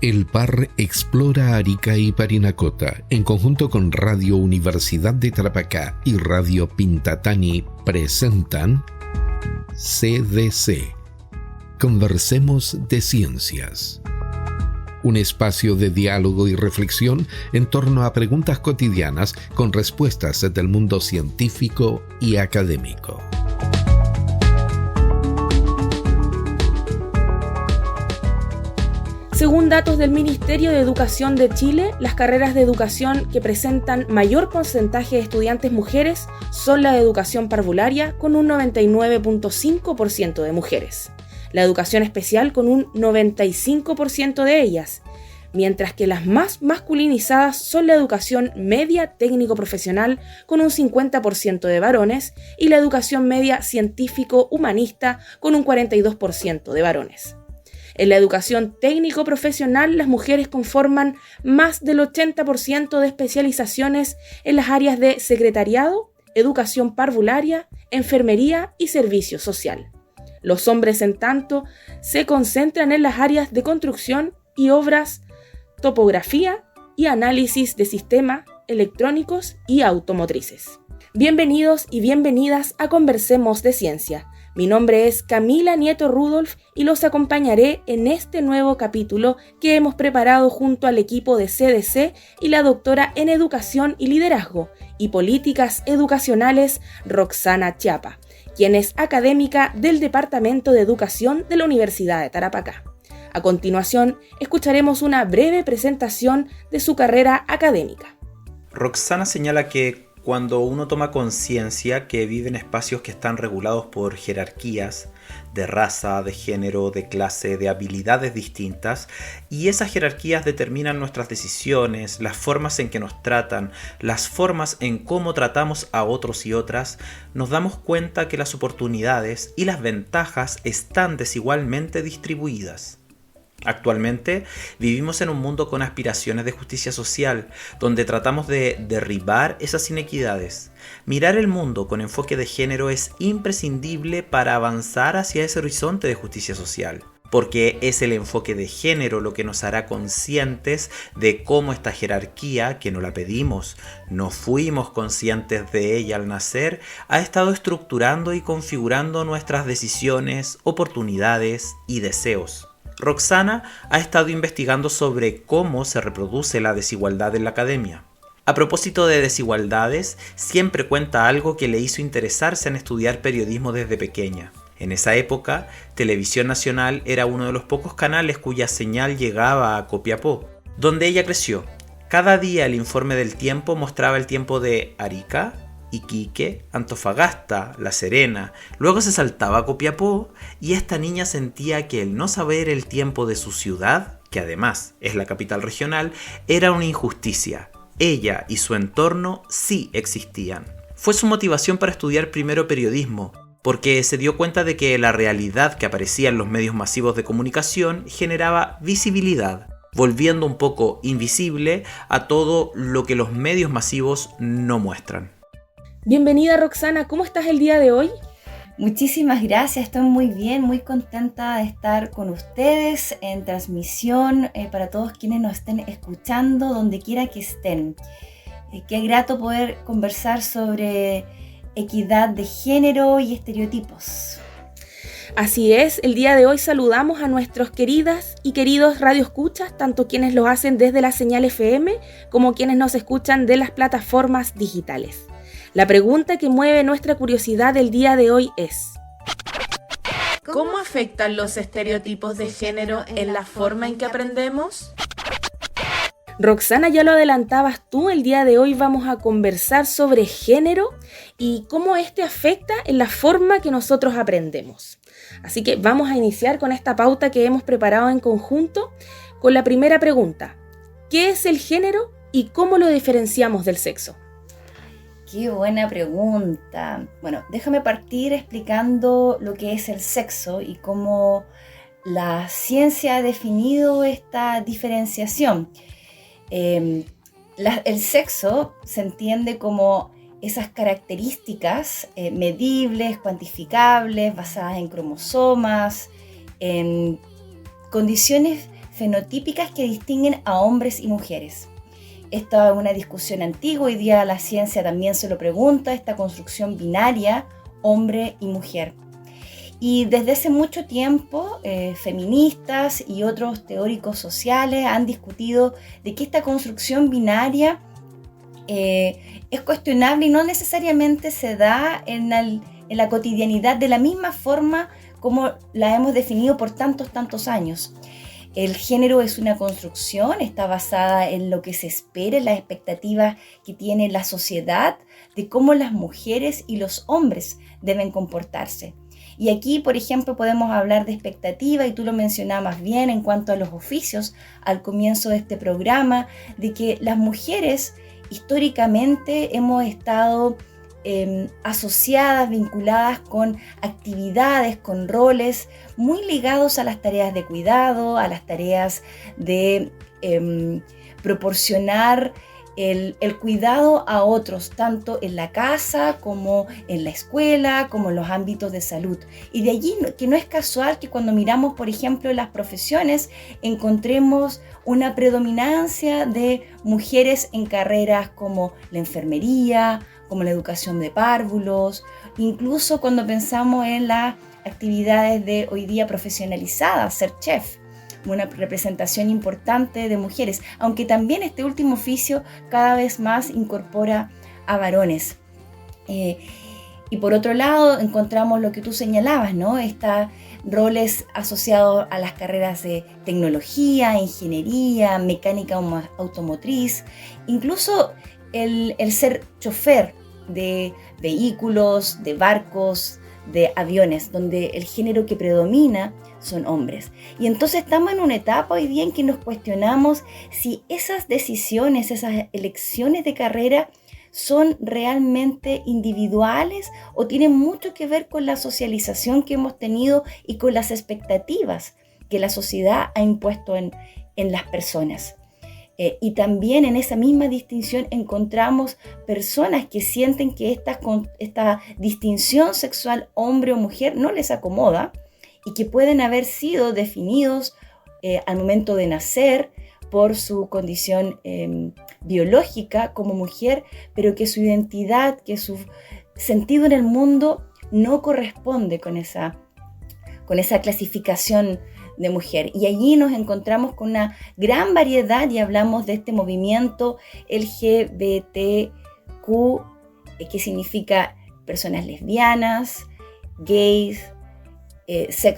El PAR explora Arica y Parinacota, en conjunto con Radio Universidad de Tarapacá y Radio Pintatani, presentan CDC. Conversemos de Ciencias. Un espacio de diálogo y reflexión en torno a preguntas cotidianas con respuestas del mundo científico y académico. Según datos del Ministerio de Educación de Chile, las carreras de educación que presentan mayor porcentaje de estudiantes mujeres son la de educación parvularia, con un 99.5% de mujeres, la educación especial con un 95% de ellas, mientras que las más masculinizadas son la educación media técnico-profesional con un 50% de varones y la educación media científico-humanista con un 42% de varones. En la educación técnico-profesional, las mujeres conforman más del 80% de especializaciones en las áreas de secretariado, educación parvularia, enfermería y servicio social. Los hombres, en tanto, se concentran en las áreas de construcción y obras, topografía y análisis de sistemas electrónicos y automotrices. Bienvenidos y bienvenidas a Conversemos de Ciencia. Mi nombre es Camila Nieto Rudolph y los acompañaré en este nuevo capítulo que hemos preparado junto al equipo de CDC y la doctora en Educación y Liderazgo y Políticas Educacionales Roxana Chiapa, quien es académica del Departamento de Educación de la Universidad de Tarapacá. A continuación, escucharemos una breve presentación de su carrera académica. Roxana señala que cuando uno toma conciencia que vive en espacios que están regulados por jerarquías de raza, de género, de clase, de habilidades distintas, y esas jerarquías determinan nuestras decisiones, las formas en que nos tratan, las formas en cómo tratamos a otros y otras, nos damos cuenta que las oportunidades y las ventajas están desigualmente distribuidas. Actualmente vivimos en un mundo con aspiraciones de justicia social, donde tratamos de derribar esas inequidades. Mirar el mundo con enfoque de género es imprescindible para avanzar hacia ese horizonte de justicia social, porque es el enfoque de género lo que nos hará conscientes de cómo esta jerarquía, que no la pedimos, no fuimos conscientes de ella al nacer, ha estado estructurando y configurando nuestras decisiones, oportunidades y deseos. Roxana ha estado investigando sobre cómo se reproduce la desigualdad en la academia. A propósito de desigualdades, siempre cuenta algo que le hizo interesarse en estudiar periodismo desde pequeña. En esa época, Televisión Nacional era uno de los pocos canales cuya señal llegaba a Copiapó, donde ella creció. Cada día el informe del tiempo mostraba el tiempo de Arica, Iquique, Antofagasta, La Serena. Luego se saltaba a Copiapó y esta niña sentía que el no saber el tiempo de su ciudad, que además es la capital regional, era una injusticia. Ella y su entorno sí existían. Fue su motivación para estudiar primero periodismo, porque se dio cuenta de que la realidad que aparecía en los medios masivos de comunicación generaba visibilidad, volviendo un poco invisible a todo lo que los medios masivos no muestran. Bienvenida Roxana, ¿cómo estás el día de hoy? Muchísimas gracias, estoy muy bien, muy contenta de estar con ustedes en transmisión para todos quienes nos estén escuchando, donde quiera que estén. Qué grato poder conversar sobre equidad de género y estereotipos. Así es, el día de hoy saludamos a nuestros queridas y queridos radioescuchas, tanto quienes lo hacen desde la señal FM como quienes nos escuchan de las plataformas digitales. La pregunta que mueve nuestra curiosidad del día de hoy es: ¿cómo afectan los estereotipos de género en la forma en que aprendemos? Roxana, ya lo adelantabas tú, el día de hoy vamos a conversar sobre género y cómo este afecta en la forma que nosotros aprendemos. Así que vamos a iniciar con esta pauta que hemos preparado en conjunto con la primera pregunta: ¿qué es el género y cómo lo diferenciamos del sexo? Qué buena pregunta. Bueno, déjame partir explicando lo que es el sexo y cómo la ciencia ha definido esta diferenciación. El sexo se entiende como esas características medibles, cuantificables, basadas en cromosomas, en condiciones fenotípicas que distinguen a hombres y mujeres. Esta es una discusión antigua, hoy día la ciencia también se lo pregunta, esta construcción binaria, hombre y mujer. Y desde hace mucho tiempo, feministas y otros teóricos sociales han discutido de que esta construcción binaria es cuestionable y no necesariamente se da en la cotidianidad de la misma forma como la hemos definido por tantos años. El género es una construcción, está basada en lo que se espera, en las expectativas que tiene la sociedad de cómo las mujeres y los hombres deben comportarse. Y aquí, por ejemplo, podemos hablar de expectativa, y tú lo mencionabas bien en cuanto a los oficios al comienzo de este programa, de que las mujeres históricamente hemos estado asociadas, vinculadas con actividades, con roles muy ligados a las tareas de cuidado, a las tareas de proporcionar el cuidado a otros, tanto en la casa como en la escuela, como en los ámbitos de salud. Y de allí que no es casual que cuando miramos, por ejemplo, las profesiones, encontremos una predominancia de mujeres en carreras como la enfermería, como la educación de párvulos, incluso cuando pensamos en las actividades de hoy día profesionalizadas, ser chef, una representación importante de mujeres, aunque también este último oficio cada vez más incorpora a varones. Y por otro lado encontramos lo que tú señalabas, ¿no? Estos roles asociados a las carreras de tecnología, ingeniería, mecánica automotriz, incluso el ser chofer de vehículos, de barcos, de aviones, donde el género que predomina son hombres. Y entonces estamos en una etapa hoy día en que nos cuestionamos si esas decisiones, esas elecciones de carrera son realmente individuales o tienen mucho que ver con la socialización que hemos tenido y con las expectativas que la sociedad ha impuesto en las personas. Y también en esa misma distinción encontramos personas que sienten que esta distinción sexual hombre o mujer no les acomoda y que pueden haber sido definidos al momento de nacer por su condición biológica como mujer, pero que su identidad, que su sentido en el mundo no corresponde con esa clasificación de mujer. Y allí nos encontramos con una gran variedad y hablamos de este movimiento LGBTQ, que significa personas lesbianas, gays,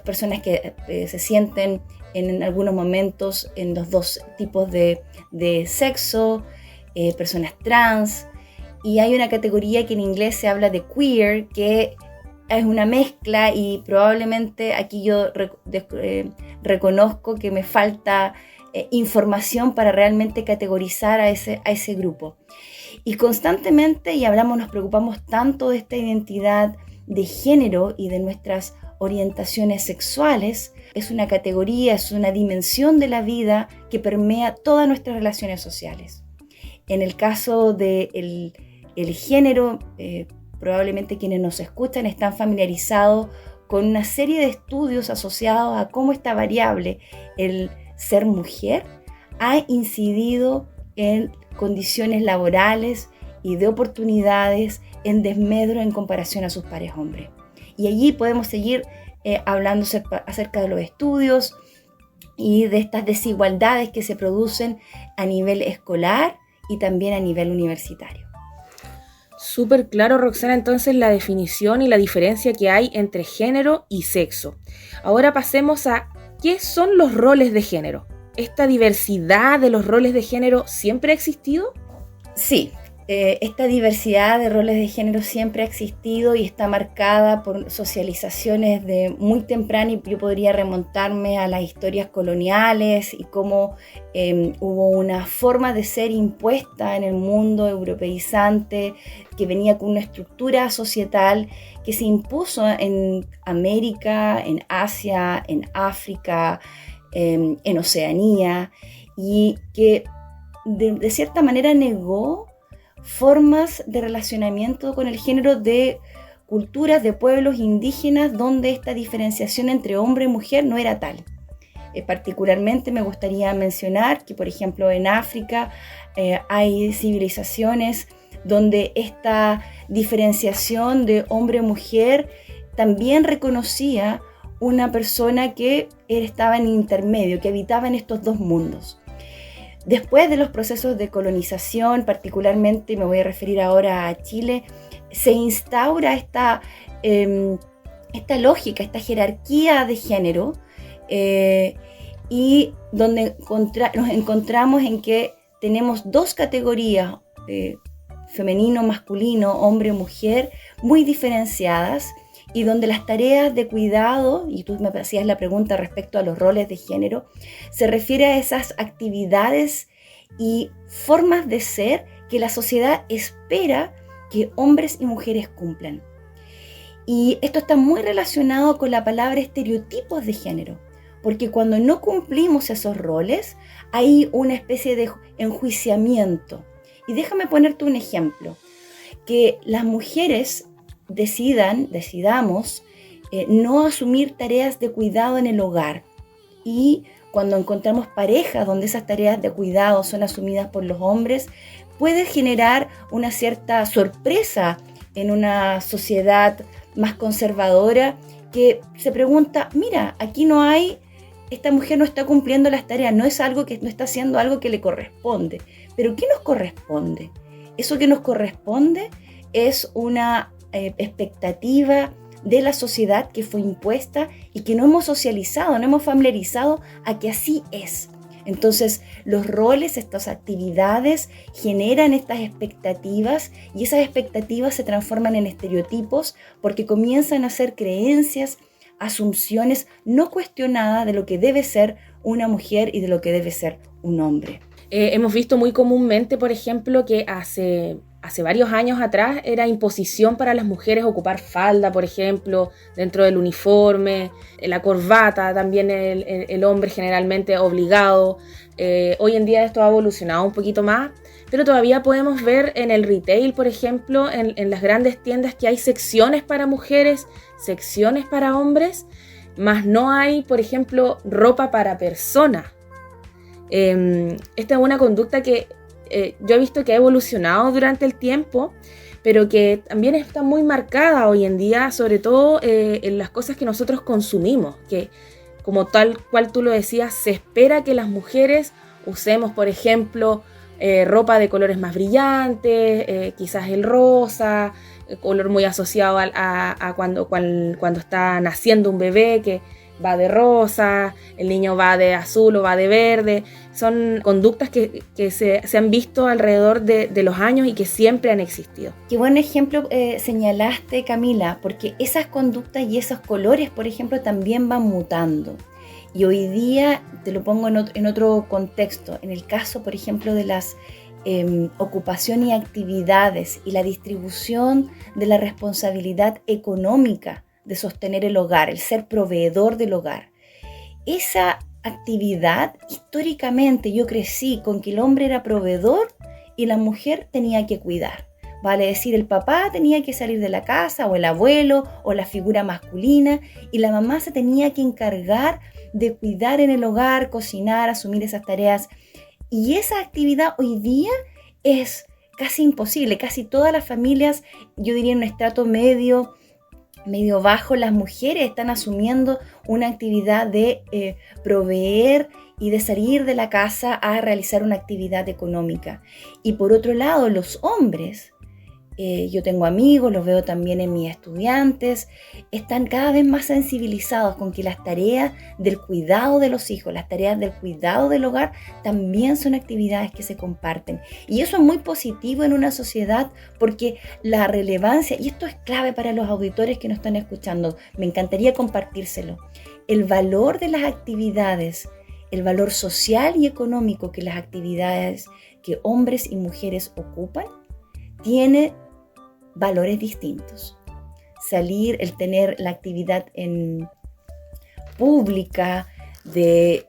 personas que se sienten en algunos momentos en los dos tipos de sexo, personas trans, y hay una categoría que en inglés se habla de queer, que es una mezcla, y probablemente aquí yo reconozco que me falta información para realmente categorizar a ese grupo. Y constantemente, nos preocupamos tanto de esta identidad de género y de nuestras orientaciones sexuales. Es una categoría, es una dimensión de la vida que permea todas nuestras relaciones sociales. En el caso del género, probablemente quienes nos escuchan están familiarizados con una serie de estudios asociados a cómo esta variable, el ser mujer, ha incidido en condiciones laborales y de oportunidades en desmedro en comparación a sus pares hombres. Y allí podemos seguir hablando acerca de los estudios y de estas desigualdades que se producen a nivel escolar y también a nivel universitario. Súper claro, Roxana, entonces la definición y la diferencia que hay entre género y sexo. Ahora pasemos a ¿qué son los roles de género? ¿Esta diversidad de los roles de género siempre ha existido? Sí, esta diversidad de roles de género siempre ha existido y está marcada por socializaciones de muy temprana, y yo podría remontarme a las historias coloniales y cómo hubo una forma de ser impuesta en el mundo europeizante que venía con una estructura societal que se impuso en América, en Asia, en África, en Oceanía, y que de cierta manera negó formas de relacionamiento con el género de culturas, de pueblos indígenas, donde esta diferenciación entre hombre y mujer no era tal. Particularmente me gustaría mencionar que, por ejemplo, en África hay civilizaciones donde esta diferenciación de hombre-mujer también reconocía una persona que estaba en intermedio, que habitaba en estos dos mundos. Después de los procesos de colonización, particularmente me voy a referir ahora a Chile, se instaura esta lógica, esta jerarquía de género, y donde nos encontramos en que tenemos dos categorías, femenino, masculino, hombre, mujer, muy diferenciadas, y donde las tareas de cuidado, y tú me hacías la pregunta respecto a los roles de género, se refiere a esas actividades y formas de ser que la sociedad espera que hombres y mujeres cumplan. Y esto está muy relacionado con la palabra estereotipos de género, porque cuando no cumplimos esos roles, hay una especie de enjuiciamiento. Y déjame ponerte un ejemplo, que las mujeres decidamos no asumir tareas de cuidado en el hogar, y cuando encontramos parejas donde esas tareas de cuidado son asumidas por los hombres, puede generar una cierta sorpresa en una sociedad más conservadora que se pregunta, mira, aquí esta mujer no está cumpliendo las tareas, no está haciendo algo que le corresponde. Pero ¿qué nos corresponde? Eso que nos corresponde es una expectativa de la sociedad que fue impuesta y que no hemos socializado, no hemos familiarizado a que así es. Entonces, los roles, estas actividades generan estas expectativas, y esas expectativas se transforman en estereotipos porque comienzan a ser creencias, asunciones no cuestionadas de lo que debe ser una mujer y de lo que debe ser un hombre. Hemos visto muy comúnmente, por ejemplo, que hace varios años atrás era imposición para las mujeres ocupar falda, por ejemplo, dentro del uniforme, la corbata, también el hombre generalmente obligado. Hoy en día esto ha evolucionado un poquito más, pero todavía podemos ver en el retail, por ejemplo, en las grandes tiendas, que hay secciones para mujeres, secciones para hombres, más no hay, por ejemplo, ropa para personas. Esta es una conducta que yo he visto que ha evolucionado durante el tiempo, pero que también está muy marcada hoy en día, sobre todo en las cosas que nosotros consumimos, que como tal cual tú lo decías, se espera que las mujeres usemos, por ejemplo, ropa de colores más brillantes, quizás el rosa, color muy asociado a cuando está naciendo un bebé, que va de rosa, el niño va de azul o va de verde. Son conductas que se han visto alrededor de los años y que siempre han existido. Qué buen ejemplo señalaste, Camila, porque esas conductas y esos colores, por ejemplo, también van mutando. Y hoy día, te lo pongo en otro contexto, en el caso, por ejemplo, de las ocupaciones y actividades y la distribución de la responsabilidad económica de sostener el hogar, el ser proveedor del hogar. Esa actividad, históricamente yo crecí con que el hombre era proveedor y la mujer tenía que cuidar. Vale decir, el papá tenía que salir de la casa, o el abuelo, o la figura masculina, y la mamá se tenía que encargar de cuidar en el hogar, cocinar, asumir esas tareas. Y esa actividad hoy día es casi imposible. Casi todas las familias, yo diría en un estrato medio bajo, las mujeres están asumiendo una actividad de proveer y de salir de la casa a realizar una actividad económica. Y por otro lado, los hombres, yo tengo amigos, los veo también en mis estudiantes, están cada vez más sensibilizados con que las tareas del cuidado de los hijos, las tareas del cuidado del hogar también son actividades que se comparten. Y eso es muy positivo en una sociedad, porque la relevancia, y esto es clave para los auditores que nos están escuchando, me encantaría compartírselo, el valor de las actividades, el valor social y económico que las actividades que hombres y mujeres ocupan, tiene valores distintos. Salir, el tener la actividad en pública, de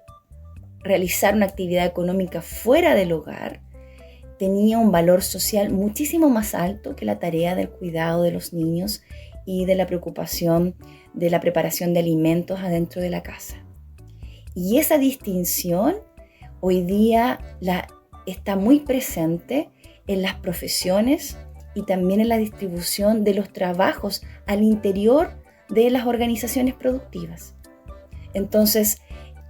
realizar una actividad económica fuera del hogar, tenía un valor social muchísimo más alto que la tarea del cuidado de los niños y de la preocupación de la preparación de alimentos adentro de la casa. Y esa distinción hoy día está muy presente en las profesiones y también en la distribución de los trabajos al interior de las organizaciones productivas. Entonces,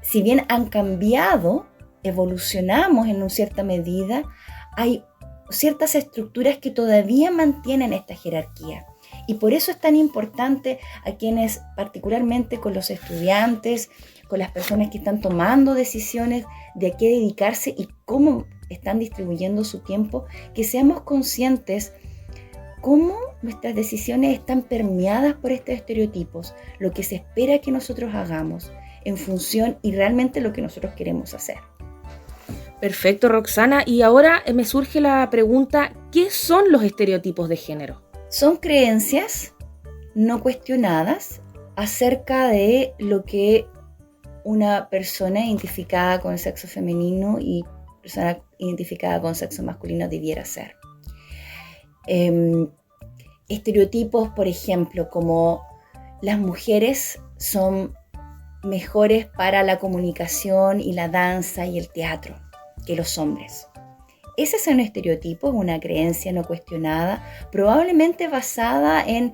si bien han cambiado, evolucionamos en una cierta medida, hay ciertas estructuras que todavía mantienen esta jerarquía. Y por eso es tan importante a quienes, particularmente con los estudiantes, con las personas que están tomando decisiones de a qué dedicarse y cómo están distribuyendo su tiempo, que seamos conscientes cómo nuestras decisiones están permeadas por estos estereotipos, lo que se espera que nosotros hagamos en función y realmente lo que nosotros queremos hacer. Perfecto, Roxana. Y ahora me surge la pregunta, ¿qué son los estereotipos de género? Son creencias no cuestionadas acerca de lo que una persona identificada con el sexo femenino y persona identificada con sexo masculino debiera ser. Estereotipos, por ejemplo, como las mujeres son mejores para la comunicación y la danza y el teatro que los hombres. Ese es un estereotipo, una creencia no cuestionada, probablemente basada en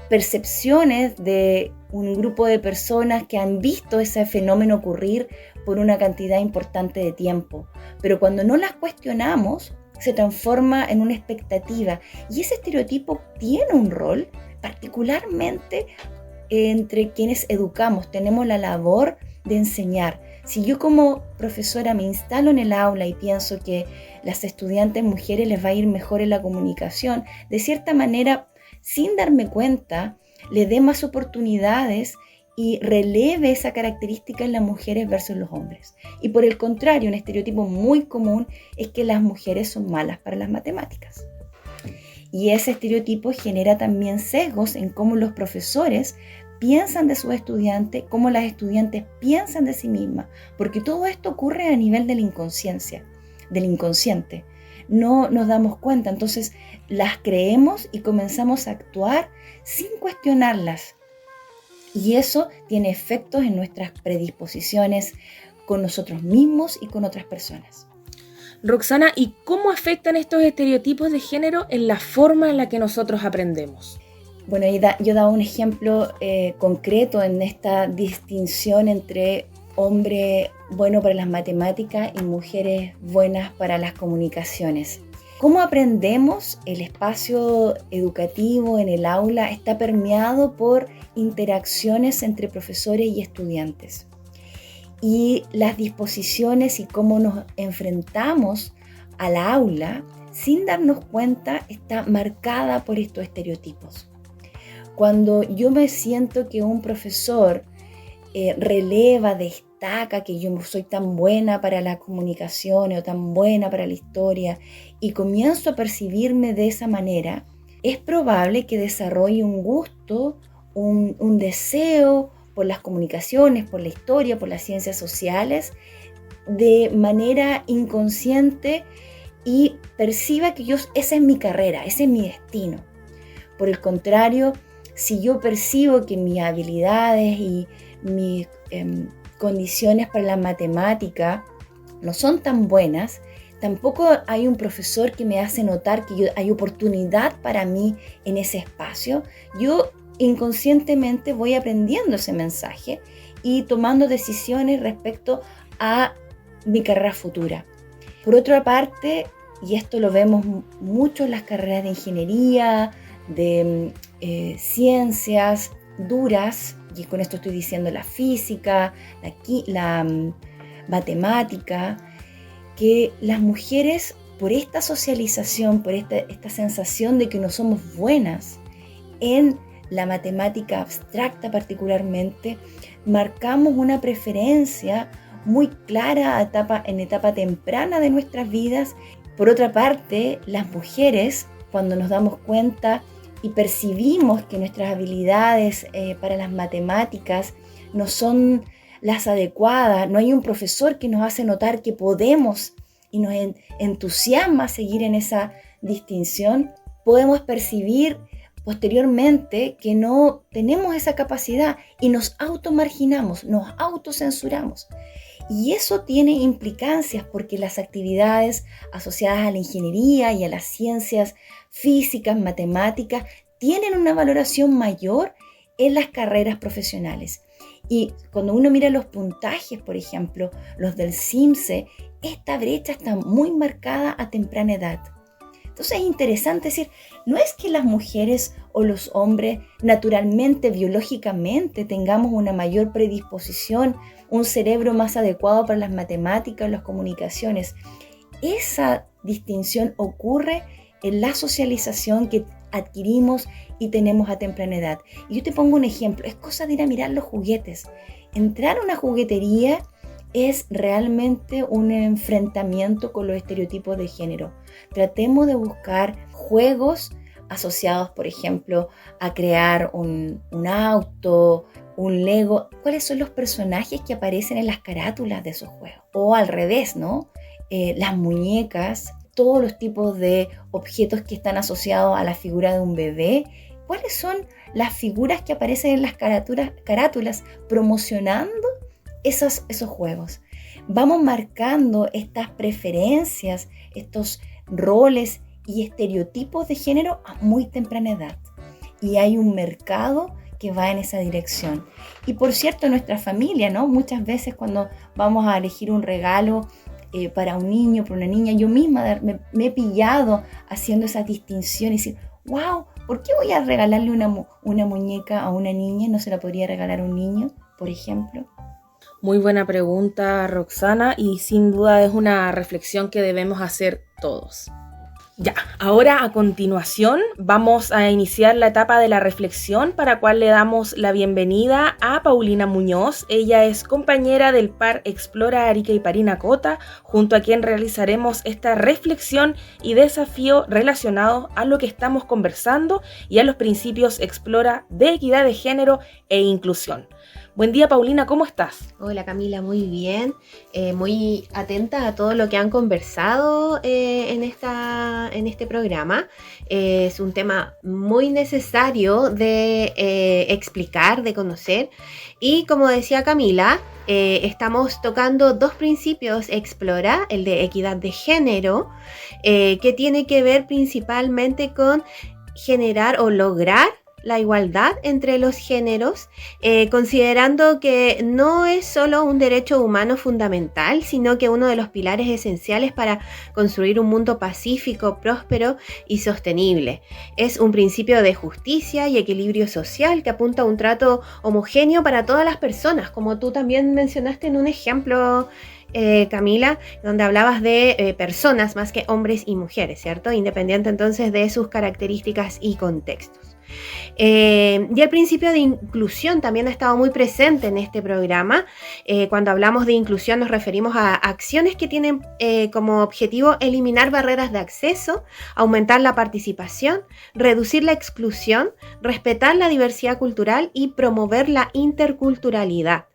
percepciones de un grupo de personas que han visto ese fenómeno ocurrir por una cantidad importante de tiempo. Pero cuando no las cuestionamos, se transforma en una expectativa. Y ese estereotipo tiene un rol, particularmente entre quienes educamos. Tenemos la labor de enseñar. Si yo como profesora me instalo en el aula y pienso que las estudiantes mujeres les va a ir mejor en la comunicación, de cierta manera, sin darme cuenta, le dé más oportunidades y releve esa característica en las mujeres versus los hombres. Y por el contrario, un estereotipo muy común es que las mujeres son malas para las matemáticas. Y ese estereotipo genera también sesgos en cómo los profesores piensan de sus estudiantes, cómo las estudiantes piensan de sí mismas, porque todo esto ocurre a nivel de la inconsciencia, del inconsciente. No nos damos cuenta, entonces las creemos y comenzamos a actuar sin cuestionarlas. Y eso tiene efectos en nuestras predisposiciones con nosotros mismos y con otras personas. Roxana, ¿y cómo afectan estos estereotipos de género en la forma en la que nosotros aprendemos? Bueno, yo daba un ejemplo concreto en esta distinción entre hombre bueno para las matemáticas y mujeres buenas para las comunicaciones. ¿Cómo aprendemos? El espacio educativo en el aula está permeado por interacciones entre profesores y estudiantes. Y las disposiciones y cómo nos enfrentamos al aula, sin darnos cuenta, está marcada por estos estereotipos. Cuando yo me siento que un profesor releva, destaca que yo soy tan buena para la comunicación o tan buena para la historia y comienzo a percibirme de esa manera, es probable que desarrolle un gusto, un deseo por las comunicaciones, por la historia, por las ciencias sociales, de manera inconsciente y perciba que esa es mi carrera, ese es mi destino. Por el contrario, si yo percibo que mis habilidades y mis condiciones para la matemática no son tan buenas, tampoco hay un profesor que me hace notar que hay oportunidad para mí en ese espacio. Yo inconscientemente voy aprendiendo ese mensaje y tomando decisiones respecto a mi carrera futura. Por otra parte, y esto lo vemos mucho en las carreras de ingeniería, de ciencias duras, y con esto estoy diciendo la física, la matemática, que las mujeres, por esta socialización, por esta sensación de que no somos buenas en la matemática abstracta particularmente, marcamos una preferencia muy clara en etapa temprana de nuestras vidas. Por otra parte, las mujeres, cuando nos damos cuenta y percibimos que nuestras habilidades para las matemáticas no son las adecuadas, no hay un profesor que nos hace notar que podemos y nos entusiasma seguir en esa distinción, podemos percibir posteriormente que no tenemos esa capacidad y nos automarginamos, nos autocensuramos. Y eso tiene implicancias porque las actividades asociadas a la ingeniería y a las ciencias físicas, matemáticas, tienen una valoración mayor en las carreras profesionales. Y cuando uno mira los puntajes, por ejemplo, los del CIMSE, esta brecha está muy marcada a temprana edad. Entonces es interesante decir, no es que las mujeres o los hombres naturalmente, biológicamente, tengamos una mayor predisposición, un cerebro más adecuado para las matemáticas, las comunicaciones. Esa distinción ocurre en la socialización que adquirimos y tenemos a temprana edad. Y yo te pongo un ejemplo, es cosa de ir a mirar los juguetes. Entrar a una juguetería es realmente un enfrentamiento con los estereotipos de género. Tratemos de buscar juegos asociados, por ejemplo, a crear un auto, un Lego. ¿Cuáles son los personajes que aparecen en las carátulas de esos juegos? O al revés, ¿no? Las muñecas, todos los tipos de objetos que están asociados a la figura de un bebé. ¿Cuáles son las figuras que aparecen en las carátulas promocionando esos juegos? Vamos marcando estas preferencias, estos roles y estereotipos de género a muy temprana edad. Y hay un mercado que va en esa dirección. Y por cierto, nuestra familia, ¿no? Muchas veces cuando vamos a elegir un regalo para un niño, para una niña, yo misma me he pillado haciendo esas distinciones y decir, wow, ¿por qué voy a regalarle una muñeca a una niña y no se la podría regalar a un niño, por ejemplo? Muy buena pregunta, Roxana, y sin duda es una reflexión que debemos hacer todos. Ya, ahora a continuación vamos a iniciar la etapa de la reflexión para la cual le damos la bienvenida a Paulina Muñoz. Ella es compañera del par Explora Arica y Parinacota, junto a quien realizaremos esta reflexión y desafío relacionados a lo que estamos conversando y a los principios Explora de equidad de género e inclusión. Buen día, Paulina, ¿cómo estás? Hola, Camila, muy bien, muy atenta a todo lo que han conversado en este programa. Es un tema muy necesario de explicar, de conocer, y como decía Camila, estamos tocando dos principios Explora, el de equidad de género, que tiene que ver principalmente con generar o lograr la igualdad entre los géneros, considerando que no es solo un derecho humano fundamental, sino que uno de los pilares esenciales para construir un mundo pacífico, próspero y sostenible. Es un principio de justicia y equilibrio social que apunta a un trato homogéneo para todas las personas, como tú también mencionaste en un ejemplo, Camila, donde hablabas de personas más que hombres y mujeres, ¿cierto? Independiente entonces de sus características y contextos. Y el principio de inclusión también ha estado muy presente en este programa. Cuando hablamos de inclusión nos referimos a acciones que tienen como objetivo eliminar barreras de acceso, aumentar la participación, reducir la exclusión, respetar la diversidad cultural y promover la interculturalidad.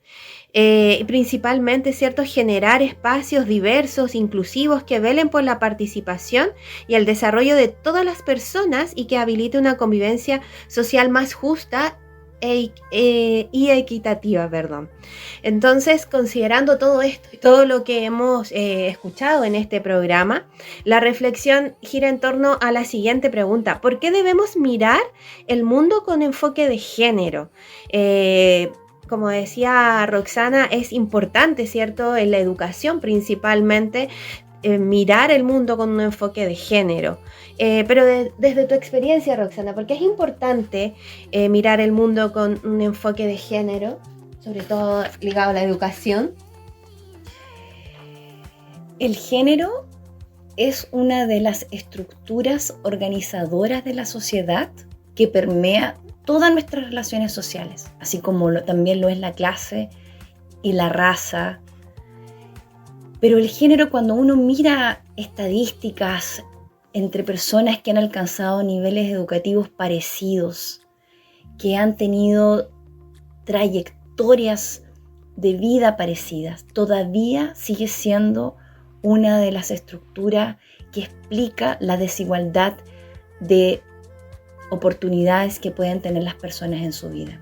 Principalmente, ¿cierto?, generar espacios diversos, inclusivos, que velen por la participación y el desarrollo de todas las personas y que habilite una convivencia social más justa y equitativa, Entonces, considerando todo esto y todo lo que hemos escuchado en este programa, la reflexión gira en torno a la siguiente pregunta: ¿por qué debemos mirar el mundo con enfoque de género? Como decía Roxana, es importante, ¿cierto?, en la educación principalmente, mirar el mundo con un enfoque de género. Pero desde tu experiencia, Roxana, ¿por qué es importante mirar el mundo con un enfoque de género, sobre todo ligado a la educación? El género es una de las estructuras organizadoras de la sociedad que permea todas nuestras relaciones sociales, así como también lo es la clase y la raza. Pero el género, cuando uno mira estadísticas entre personas que han alcanzado niveles educativos parecidos, que han tenido trayectorias de vida parecidas, todavía sigue siendo una de las estructuras que explica la desigualdad de oportunidades que pueden tener las personas en su vida.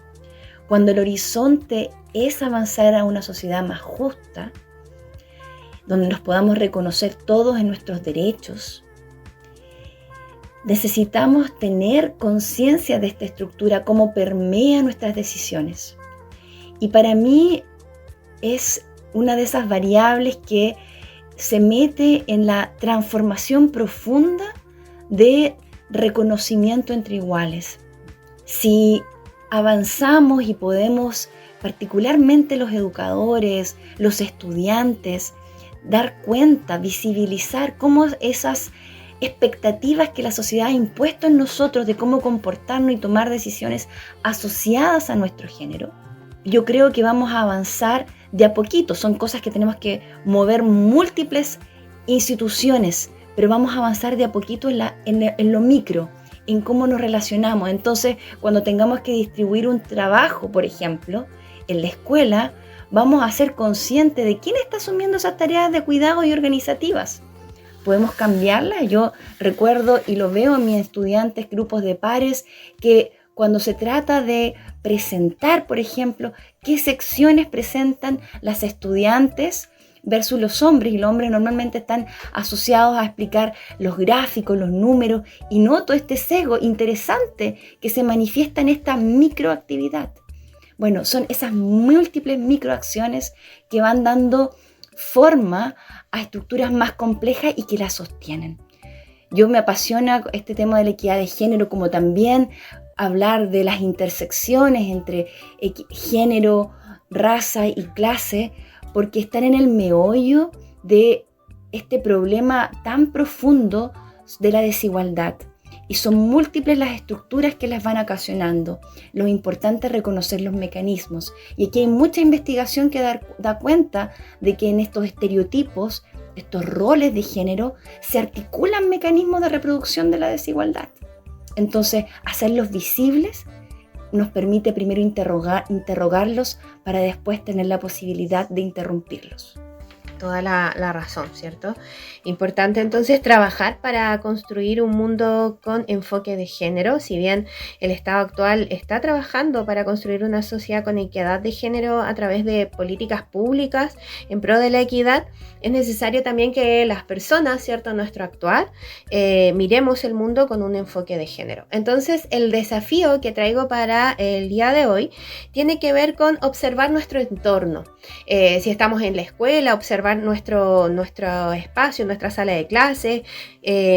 Cuando el horizonte es avanzar a una sociedad más justa, donde nos podamos reconocer todos en nuestros derechos, necesitamos tener conciencia de esta estructura, cómo permea nuestras decisiones. Y para mí es una de esas variables que se mete en la transformación profunda de reconocimiento entre iguales. Si avanzamos y podemos, particularmente los educadores, los estudiantes, dar cuenta, visibilizar cómo esas expectativas que la sociedad ha impuesto en nosotros de cómo comportarnos y tomar decisiones asociadas a nuestro género, yo creo que vamos a avanzar de a poquito. Son cosas que tenemos que mover múltiples instituciones, pero vamos a avanzar de a poquito en lo micro, en cómo nos relacionamos. Entonces, cuando tengamos que distribuir un trabajo, por ejemplo, en la escuela, vamos a ser conscientes de quién está asumiendo esas tareas de cuidado y organizativas. ¿Podemos cambiarlas? Yo recuerdo y lo veo en mis estudiantes, grupos de pares, que cuando se trata de presentar, por ejemplo, qué secciones presentan las estudiantes versus los hombres, y los hombres normalmente están asociados a explicar los gráficos, los números, y noto este sesgo interesante que se manifiesta en esta microactividad. Bueno, son esas múltiples microacciones que van dando forma a estructuras más complejas y que las sostienen. Yo me apasiona este tema de la equidad de género, como también hablar de las intersecciones entre género, raza y clase, porque están en el meollo de este problema tan profundo de la desigualdad. Y son múltiples las estructuras que las van ocasionando. Lo importante es reconocer los mecanismos. Y aquí hay mucha investigación que da cuenta de que en estos estereotipos, estos roles de género, se articulan mecanismos de reproducción de la desigualdad. Entonces, hacerlos visibles nos permite primero interrogarlos para después tener la posibilidad de interrumpirlos. Toda la razón, ¿cierto? Importante entonces trabajar para construir un mundo con enfoque de género. Si bien el Estado actual está trabajando para construir una sociedad con equidad de género a través de políticas públicas en pro de la equidad, es necesario también que las personas, ¿cierto?, en nuestro actuar, miremos el mundo con un enfoque de género. Entonces, el desafío que traigo para el día de hoy tiene que ver con observar nuestro entorno. Si estamos en la escuela, observar nuestro espacio, nuestra sala de clase,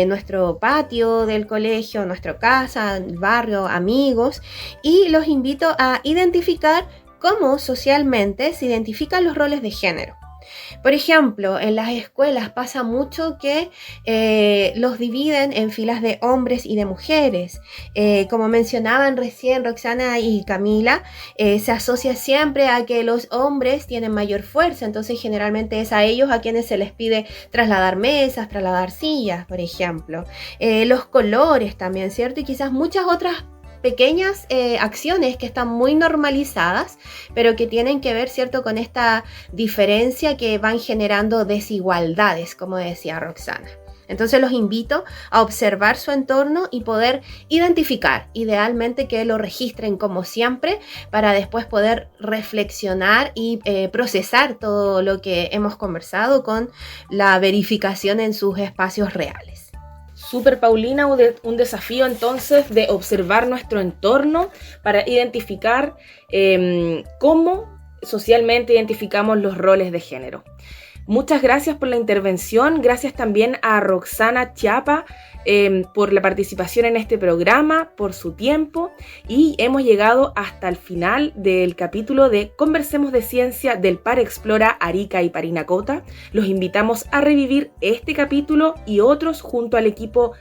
nuestro patio del colegio, nuestra casa, el barrio, amigos, y los invito a identificar cómo socialmente se identifican los roles de género. Por ejemplo, en las escuelas pasa mucho que los dividen en filas de hombres y de mujeres. Como mencionaban recién Roxana y Camila, se asocia siempre a que los hombres tienen mayor fuerza, entonces generalmente es a ellos a quienes se les pide trasladar mesas, trasladar sillas, por ejemplo. Los colores también, ¿cierto? Y quizás muchas otras pequeñas acciones que están muy normalizadas, pero que tienen que ver, ¿cierto?, con esta diferencia que van generando desigualdades, como decía Roxana. Entonces los invito a observar su entorno y poder identificar, idealmente que lo registren como siempre, para después poder reflexionar y procesar todo lo que hemos conversado con la verificación en sus espacios reales. Súper, Paulina, un desafío entonces de observar nuestro entorno para identificar cómo socialmente identificamos los roles de género. Muchas gracias por la intervención, gracias también a Roxana Chiapa por la participación en este programa, por su tiempo, y hemos llegado hasta el final del capítulo de Conversemos de Ciencia del Par Explora Arica y Parinacota. Los invitamos a revivir este capítulo y otros junto al equipo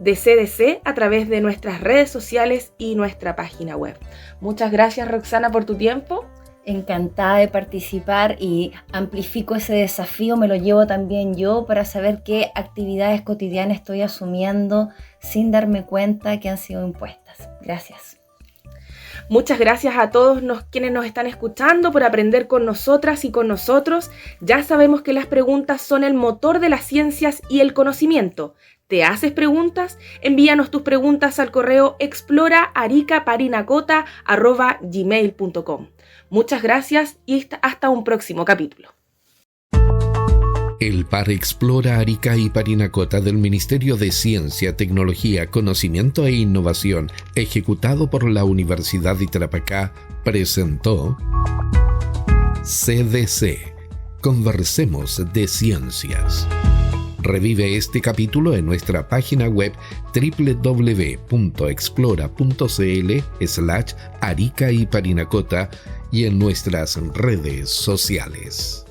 de CDC a través de nuestras redes sociales y nuestra página web. Muchas gracias, Roxana, por tu tiempo. Encantada de participar y amplifico ese desafío, me lo llevo también yo para saber qué actividades cotidianas estoy asumiendo sin darme cuenta que han sido impuestas. Gracias. Muchas gracias a todos quienes nos están escuchando por aprender con nosotras y con nosotros. Ya sabemos que las preguntas son el motor de las ciencias y el conocimiento. ¿Te haces preguntas? Envíanos tus preguntas al correo exploraaricaparinacota@gmail.com. Muchas gracias y hasta un próximo capítulo. El Par Explora Arica y Parinacota del Ministerio de Ciencia, Tecnología, Conocimiento e Innovación, ejecutado por la Universidad de Tarapacá, presentó CDC. Conversemos de Ciencias. Revive este capítulo en nuestra página web www.explora.cl/Arica y Parinacota y en nuestras redes sociales.